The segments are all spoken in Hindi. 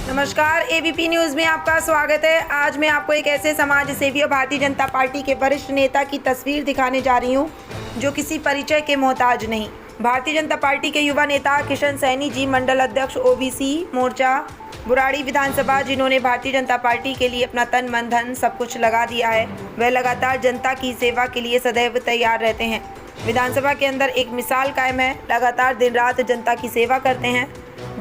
नमस्कार, एबीपी न्यूज़ में आपका स्वागत है। आज मैं आपको एक ऐसे समाज सेवी और भारतीय जनता पार्टी के वरिष्ठ नेता की तस्वीर दिखाने जा रही हूं, जो किसी परिचय के मोहताज नहीं। भारतीय जनता पार्टी के युवा नेता किशन सैनी जी, मंडल अध्यक्ष ओबीसी मोर्चा बुराड़ी विधानसभा, जिन्होंने भारतीय जनता पार्टी के लिए अपना तन मन धन सब कुछ लगा दिया है। वह लगातार जनता की सेवा के लिए सदैव तैयार रहते हैं। विधानसभा के अंदर एक मिसाल कायम है। लगातार दिन रात जनता की सेवा करते हैं।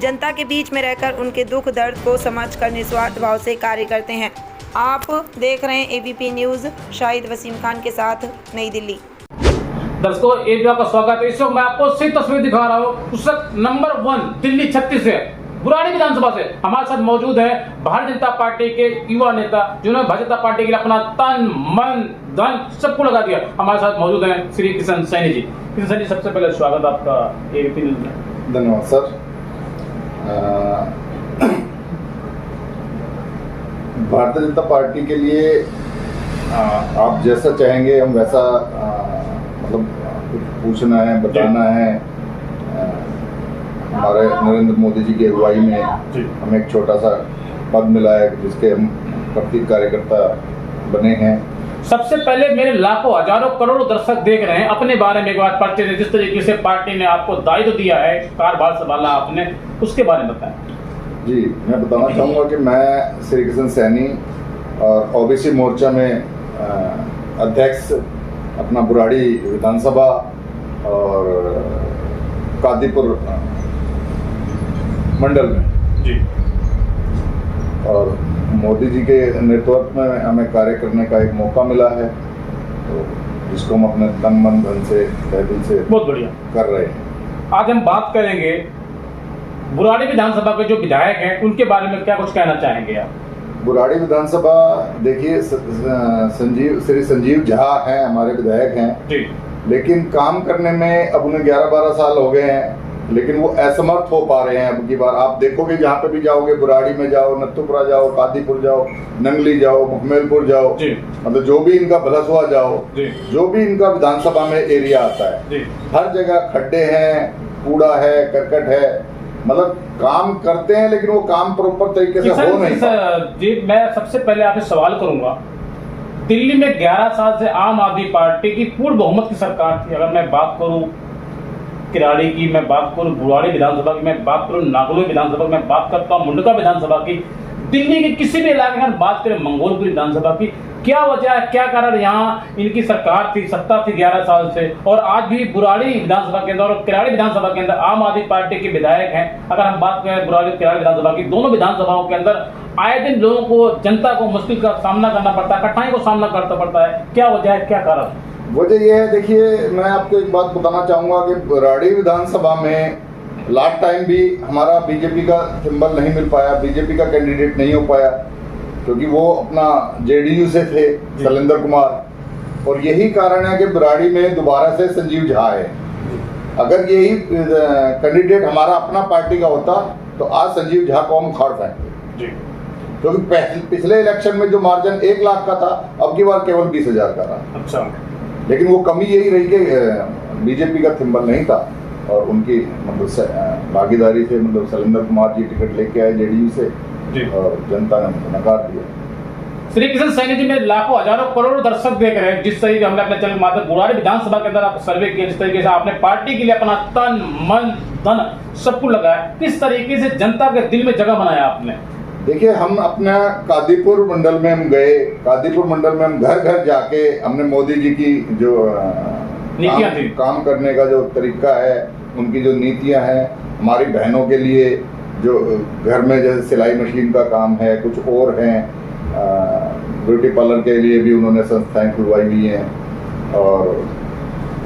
जनता के बीच में रहकर उनके दुख दर्द को समझकर निस्वार्थ भाव से कार्य करते हैं। आप देख रहे हैं एबीपी न्यूज़। शाहिद वसीम खान के साथ, नई दिल्ली। दर्शकों, एबीपी का स्वागत है। इस वक्त मैं आपको सही तस्वीर दिखा रहा हूँ। उस वक्त नंबर 1 दिल्ली 36 से बुराड़ी विधानसभा से हमारे साथ मौजूद है भारतीय जनता पार्टी के युवा नेता, जिन्होंने भारतीय जनता पार्टी के लिए अपना तन मन धन सबको लगा दिया। हमारे साथ मौजूद हैं श्री किशन सैनी जी। किशन सैनी, सबसे पहले स्वागत आपका एबीपी न्यूज़ में। धन्यवाद सर। भारतीय जनता पार्टी के लिए आप जैसा चाहेंगे हम वैसा मतलब कुछ पूछना है, बताना है। हमारे नरेंद्र मोदी जी की अगुवाई में हमें एक छोटा सा पद मिला है, जिसके हम प्रतीक कार्यकर्ता बने हैं। सबसे पहले मेरे लाखों हजारों करोड़ों दर्शक देख रहे हैं, अपने बारे में एक बार परिचय दें। जिस तरीके से पार्टी ने आपको दायित्व दिया है, कारभार संभाला आपने, उसके बारे में बताएं। जी, मैं बताना चाहूँगा कि मैं श्री किशन सैनी और ओबीसी मोर्चा में अध्यक्ष अपना बुराड़ी विधानसभा और कादीपुर मंडल में जी, और मोदी जी के नेतृत्व में हमें कार्य करने का एक मौका मिला है, तो जिसको हम अपने तन मन धन से तहे दिल से बहुत बढ़िया कर रहे हैं। आज हम बात करेंगे बुराड़ी विधानसभा के जो विधायक हैं, उनके बारे में क्या कुछ कहना चाहेंगे आप? बुराड़ी विधानसभा, देखिए श्री संजीव झा हैं, हमारे विधायक हैं जी, लेकिन काम करने में अब उन्हें 11-12 साल हो गए हैं, लेकिन वो असमर्थ हो पा रहे हैं। अब की बार आप देखोगे, जहाँ पे भी जाओगे, बुराड़ी में जाओ, नत्थुपुरा जाओ, कादीपुर जाओ, नंगली जाओ, मुखमेलपुर जाओ, मतलब जो भी इनका भलसुआ जाओ, जो भी इनका विधानसभा में एरिया आता है, हर जगह खड्डे हैं, कूड़ा है, करकट है। मतलब काम करते हैं, लेकिन वो काम प्रॉपर तरीके से हो नहीं पाता। जी, मैं सबसे पहले आपसे सवाल करूंगा। दिल्ली में 11 साल से आम आदमी पार्टी की पूर्ण बहुमत की सरकार थी। अगर मैं बात करूं किराड़ी की, मैं बात करूं बुराड़ी विधानसभा की, मैं बात करूं नागलोई विधानसभा की, मैं बात करता हूं मुंडका विधानसभा की, दिल्ली के किसी भी इलाके में बात करें मंगोलपुर विधानसभा की, क्या वजह है, क्या कारण यहाँ इनकी सरकार थी, सत्ता थी 11 साल से, और आज भी बुराड़ी विधानसभा के अंदर और किराड़ी विधानसभा के अंदर आम आदमी पार्टी के विधायक हैं। अगर हम बात करें बुराड़ी और किराड़ी विधानसभा की, दोनों विधानसभाओं के अंदर आए दिन लोगों को, जनता को मुश्किल का सामना करना पड़ता है, कठिनाई को सामना करना पड़ता है। क्या वजह है, क्या कारण? वजह यह है, देखिए मैं आपको एक बात बताना चाहूंगा कि बुराड़ी विधानसभा में लास्ट टाइम भी हमारा बीजेपी का सिंबल नहीं मिल पाया, बीजेपी का कैंडिडेट नहीं हो पाया, क्योंकि वो अपना जेडीयू से थे शैलेंद्र कुमार, और यही कारण है कि बुराड़ी में दोबारा से संजीव झा है। अगर यही कैंडिडेट हमारा अपना पार्टी का होता तो आज संजीव झा को हम उखाड़ पाएंगे, क्योंकि पिछले इलेक्शन में जो मार्जिन 1 लाख का था, अब की बार केवल 20,000 का रहा। अच्छा, लेकिन वो कमी यही रही कि बीजेपी का सिंबल नहीं था, और उनकी मतलब भागीदारी से, मतलब शैलेंद्र कुमार जी टिकट लेके आए जेडीयू से, और जनता ने उनको नकार दिया। श्री किशन सैनी जी, में लाखों हजारों करोड़ों दर्शक देख रहे हैं। जिस तरीके हमने अपने चैनल माध्यम बुराड़ी विधानसभा के अंदर आप सर्वे किया, जिस तरीके से आपने पार्टी के लिए अपना तन मन धन सब कुछ लगाया, किस तरीके से जनता के दिल में जगह बनाया आपने? देखिए, हम अपना कादीपुर मंडल में हम गए, कादीपुर मंडल में हम घर घर जाके हमने मोदी जी की जो नीतियां थी, काम करने का जो तरीका है, उनकी जो नीतियां हैं, हमारी बहनों के लिए जो घर में जैसे सिलाई मशीन का काम है, कुछ और हैं, ब्यूटी पार्लर के लिए भी उन्होंने संस्थाएं खुलवाई हुई हैं, और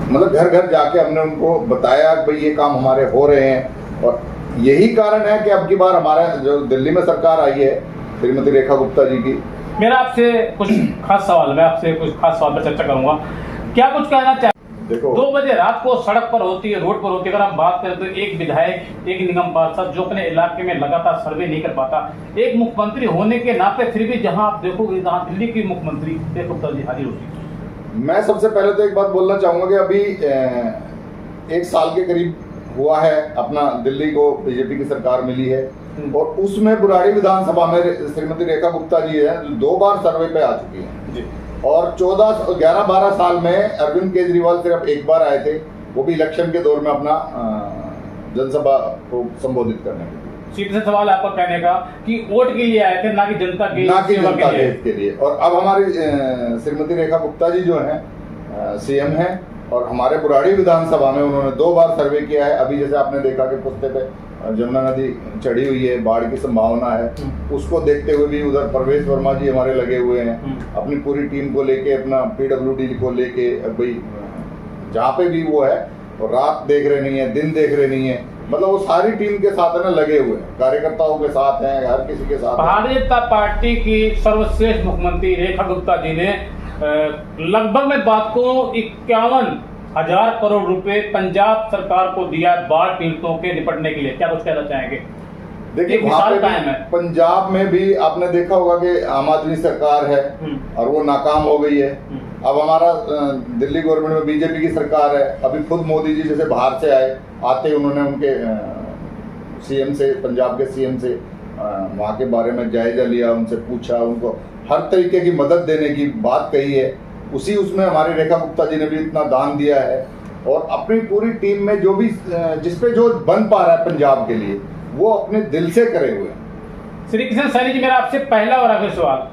मतलब घर घर जाके हमने उनको बताया कि भाई ये काम हमारे हो रहे हैं। और यही कारण है कि अब की बार हमारे जो दिल्ली में सरकार आई है श्रीमती रेखा गुप्ता जी की। मेरा आपसे कुछ खास सवाल, मैं आपसे कुछ खास सवाल पर चर्चा करूंगा। क्या कुछ कहना चाहिए? देखो, 2 बजे रात को सड़क पर होती है, रोड पर होती है। अगर हम बात करें तो एक विधायक, एक निगम पार्षद जो अपने इलाके में लगातार सर्वे नहीं कर पाता, एक मुख्यमंत्री होने के नाते फिर भी जहां आप देखोगे, जहां दिल्ली की मुख्यमंत्री रेखा गुप्ता जी हाजिर होती है। मैं सबसे पहले तो एक बात बोलना चाहूंगा कि अभी 1 साल के करीब हुआ है अपना दिल्ली को बीजेपी की सरकार मिली है, और उसमें बुराड़ी विधानसभा में श्रीमती रेखा गुप्ता जी है, 2 बार सर्वे पे आ चुकी हैं जी। और 11-12 साल में अरविंद केजरीवाल सिर्फ 1 बार आए थे, वो भी इलेक्शन के दौर में अपना जनसभा को संबोधित करने के लिए। सीधे से सवाल आपका कहने का कि वोट के लिए आए थे, ना कि जनता के हित के लिए। और अब हमारी श्रीमती रेखा गुप्ता जी जो हैं सीएम हैं और हमारे बुराड़ी विधानसभा में उन्होंने 2 बार सर्वे किया है। अभी जैसे आपने देखा कि पुस्ते पे जमुना नदी चढ़ी हुई है, बाढ़ की संभावना है, उसको देखते हुए भी उधर परवेश वर्मा जी हमारे लगे हुए हैं अपनी पूरी टीम को लेके, अपना PWD को लेके। भाई जहाँ पे भी वो है, और रात देख रहे नहीं है, दिन देख रहे नहीं है, मतलब वो सारी टीम के साथ है ना लगे हुए हैं, कार्यकर्ताओं के साथ हैं, हर किसी के साथ। भारतीय जनता पार्टी की सर्वश्रेष्ठ मुख्यमंत्री रेखा गुप्ता जी ने लगभग मैं बात को 51,000 करोड़ रुपए पंजाब सरकार को दिया बाढ़ पीड़ितों के निपटने के लिए, क्या कुछ कहना चाहेंगे? देखिए वहाँ पे पंजाब में भी आपने देखा होगा कि आम आदमी सरकार है और वो नाकाम हो गई है। अब हमारा दिल्ली गवर्नमेंट में बीजेपी की सरकार है। अभी खुद मोदी जी जैसे बाहर से आते उन्होंने उनके सीएम से, पंजाब के सीएम से वहाँ के बारे में जायजा लिया, उनसे पूछा, उनको हर तरीके की मदद देने की बात कही है। उसमें हमारी रेखा गुप्ता जी ने भी इतना दान दिया है और अपनी पूरी टीम में जो भी जिसपे जो बन पा रहा है पंजाब के लिए वो अपने दिल से करे हुए हैं। श्री किशन सैनी जी, मेरा आपसे पहला और आखिरी सवाल,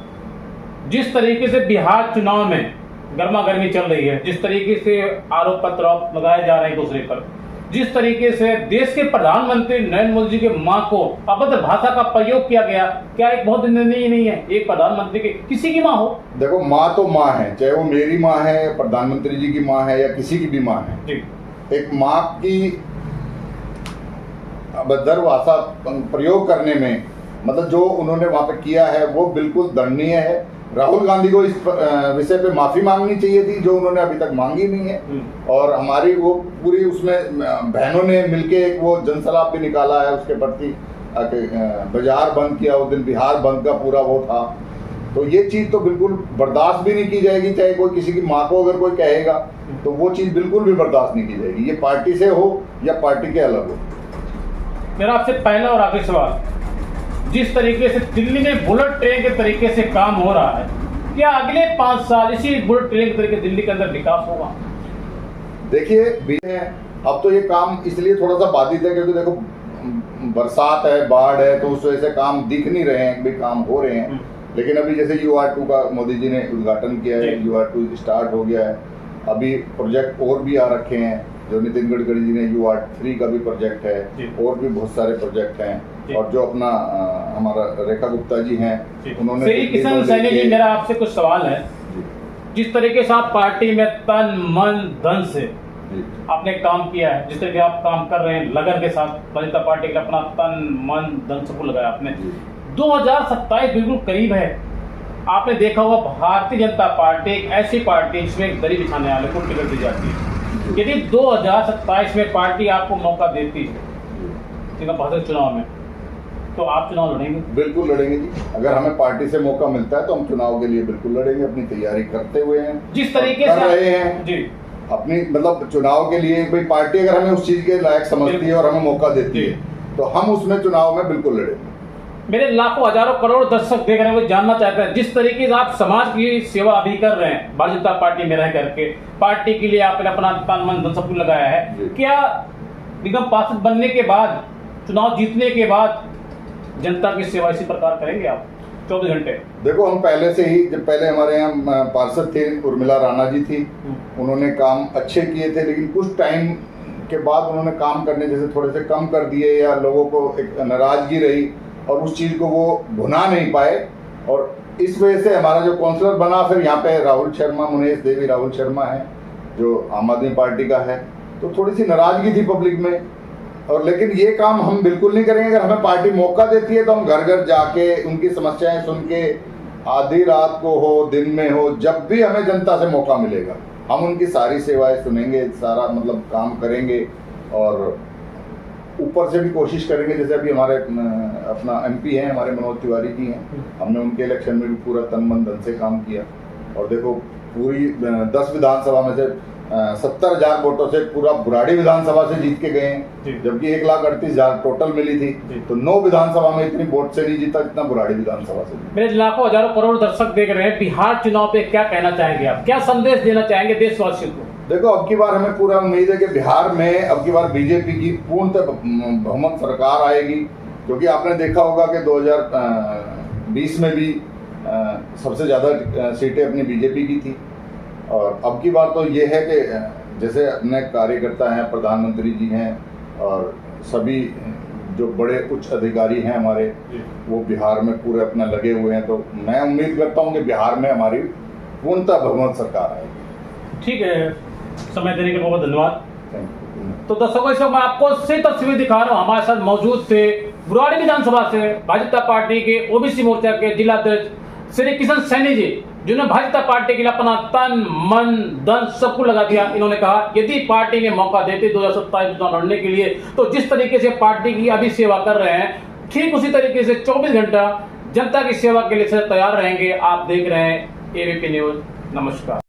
जिस तरीके से बिहार चुनाव में गर्मा गर्मी चल रही है, जिस तरीके से आरोप पत्र लगाए जा रहे हैं दूसरे पर, जिस तरीके से देश के प्रधानमंत्री नरेंद्र मोदी जी के मां को अभद्र भाषा का प्रयोग किया गया, क्या एक बहुत निंदनीय नहीं है? एक प्रधानमंत्री की किसी की मां हो, देखो मां तो मां है, चाहे वो मेरी मां है, प्रधानमंत्री जी की मां है या किसी की भी मां है जी। एक मां की अभद्र भाषा प्रयोग करने में मतलब जो उन्होंने वहां पे किया है वो बिल्कुल दंडनीय है। राहुल गांधी को इस विषय पे माफी मांगनी चाहिए थी जो उन्होंने अभी तक मांगी नहीं है। और हमारी वो पूरी उसमें बहनों ने मिलके एक वो जनसलाप भी निकाला है उसके प्रति, बाजार बंद किया उस दिन, बिहार बंद का पूरा वो था। तो ये चीज तो बिल्कुल बर्दाश्त भी नहीं की जाएगी, चाहे कोई किसी की माँ को अगर कोई कहेगा तो वो चीज बिल्कुल भी बर्दाश्त नहीं की जाएगी, ये पार्टी से हो या पार्टी के अलग हो। मेरा आपसे पहला और आखिरी सवाल, जिस तरीके से दिल्ली में बुलेट ट्रेन के तरीके से काम हो रहा है, क्या अगले 5 साल इसी बुलेट ट्रेन के तरीके दिल्ली के अंदर विकास होगा? देखिए अब तो ये काम इसलिए थोड़ा सा बाधित है क्योंकि देखो बरसात है, बाढ़ है, तो उस वजह से काम दिख नहीं रहे हैं, भी काम हो रहे हैं। लेकिन अभी जैसे UR2 का मोदी जी ने उद्घाटन किया है, UR2 स्टार्ट हो गया है। अभी प्रोजेक्ट और भी आ रखे हैं, जो नितिन गडकरी जी ने UR3 का भी प्रोजेक्ट है, और भी बहुत सारे प्रोजेक्ट हैं। और जो अपना हमारा रेखा गुप्ता जी हैं, उन्होंने श्री किशन सैनी जी, मेरा आपसे कुछ सवाल है। जिस तरीके से आप पार्टी में तन मन धन से आपने काम किया है, जिस तरीके आप काम कर रहे हैं लगन के साथ, भारतीय जनता पार्टी के अपना तन मन धन सबको लगाया आपने, 2027 बिल्कुल करीब है। आपने देखा होगा भारतीय जनता पार्टी एक ऐसी पार्टी जिसमें एक दरी बिछाने वाले को टिकट दी जाती है। यदि 2027 में पार्टी आपको मौका देती है भारत चुनाव में, तो आप चुनाव लड़ेंगे? बिल्कुल लड़ेंगे जी। अगर हमें पार्टी से मौका मिलता है तो हम चुनाव के लिए बिल्कुल लड़ेंगे, अपनी तैयारी करते हुए हैं, जिस तरीके से रहे हैं जी अपनी मतलब चुनाव के लिए। भाई पार्टी अगर हमें उस चीज के लायक समझती है और हमें मौका देती है तो हम उसमें चुनाव में बिल्कुल लड़ेंगे। मेरे लाखों हजारों करोड़ दर्शक देख रहे हैं, वो जानना चाहते हैं जिस तरीके से आप समाज की सेवा अभी कर रहे हैं भारतीय जनता पार्टी में रह करके, पार्टी के लिए आपने अपना तन मन धन सब कुछ लगाया है, क्या निगम पार्षद बनने के बाद, चुनाव जीतने के बाद जनता की सेवा इसी प्रकार करेंगे आप 24 घंटे? देखो हम पहले से ही, जब पहले हमारे यहाँ पार्षद थे उर्मिला राणा जी थी, उन्होंने काम अच्छे किए थे, लेकिन कुछ टाइम के बाद उन्होंने काम करने जैसे थोड़े से कम कर दिए या लोगों को एक नाराजगी रही और उस चीज़ को वो भुना नहीं पाए। और इस वजह से हमारा जो काउंसलर बना, फिर यहाँ पे राहुल शर्मा, मुनेश देवी राहुल शर्मा है जो आम आदमी पार्टी का है, तो थोड़ी सी नाराजगी थी पब्लिक में। और लेकिन ये काम हम बिल्कुल नहीं करेंगे। अगर हमें पार्टी मौका देती है तो हम घर घर जाके उनकी समस्याएं सुन के, आधी रात को हो दिन में हो, जब भी हमें जनता से मौका मिलेगा हम उनकी सारी सेवाएं सुनेंगे, सारा मतलब काम करेंगे। और ऊपर से भी कोशिश करेंगे, जैसे अभी हमारे अपना MP हैं हमारे मनोज तिवारी जी हैं, हमने उनके इलेक्शन में भी पूरा तन मन धन से काम किया। और देखो पूरी 10 विधानसभा में से 70,000 वोटों से पूरा बुराड़ी विधानसभा से जीत के गए जी। हैं, जबकि 1,38,000 टोटल मिली जी। थी। तो 9 विधानसभा में इतनी वोट से नहीं जीता जितना बुराड़ी विधानसभा से जीता। मेरे लाखों हजारों करोड़ दर्शक देख रहे हैं, बिहार चुनाव पे क्या कहना चाहेंगे आप, क्या संदेश देना चाहेंगे देशवासियों को? देखो, अब की बार हमें पूरा उम्मीद है कि बिहार में अब की बार बीजेपी की पूर्णतः बहुमत सरकार आएगी, क्योंकि आपने देखा होगा कि 2020 में भी सबसे ज़्यादा सीटें अपनी बीजेपी की थी। और अब की बार तो ये है कि जैसे अपने कार्यकर्ता हैं, प्रधानमंत्री जी हैं और सभी जो बड़े उच्च अधिकारी हैं हमारे, वो बिहार में पूरे अपना लगे हुए हैं। तो मैं उम्मीद करता हूँ कि बिहार में हमारी पूर्णतः बहुमत सरकार आएगी। ठीक है, समय देने के लिए बहुत धन्यवाद। Thank you. तो दर्शकों, इस वक्त मैं आपको से तस्वीर दिखा रहा हूँ, हमारे साथ मौजूद थे बुराड़ी विधानसभा से भाजपा पार्टी के ओबीसी मोर्चा के जिला अध्यक्ष श्री किशन सैनी जी, जिन्होंने भाजपा पार्टी के लिए अपना तन मन धन सब कुछ लगा दिया। इन्होंने कहा यदि पार्टी ने मौका देते 2027 चुनाव लड़ने के लिए, तो जिस तरीके से पार्टी की अभी सेवा कर रहे हैं, ठीक उसी तरीके से 24 घंटा जनता की सेवा के लिए तैयार रहेंगे। आप देख रहे हैं एबीपी न्यूज। नमस्कार।